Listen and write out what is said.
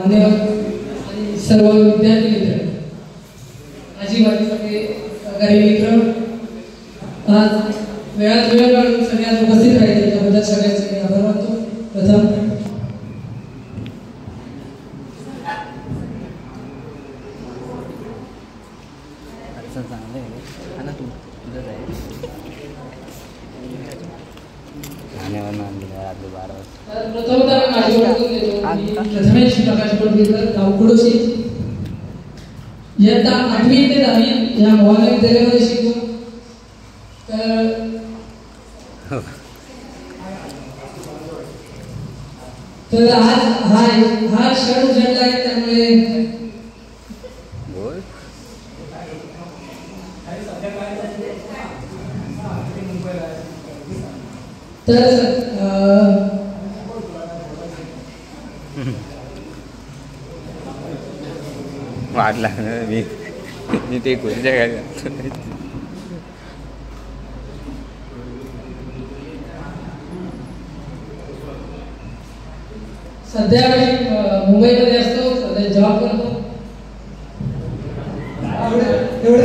आणि सर्व विद्यार्थी मित्र, माझी सगळे सहकारी मित्र आज वेळात वेळ काढून सगळ्यांना उपस्थित राहिले त्याबद्दल सगळ्यांचे मी आभार मानतो. प्रथम प्रथमेश प्रकाश कोडकर गावकुडोशी इयत्ता 8वी ते 10वी या मोहाना विद्यालयामध्ये शिकतो. तर आज हा क्षण उजळला आहे त्यामुळे वाढला मी ते कोणत्या काय सध्या मुंबईमध्ये असतो, सध्या जॉब करतो. एवढं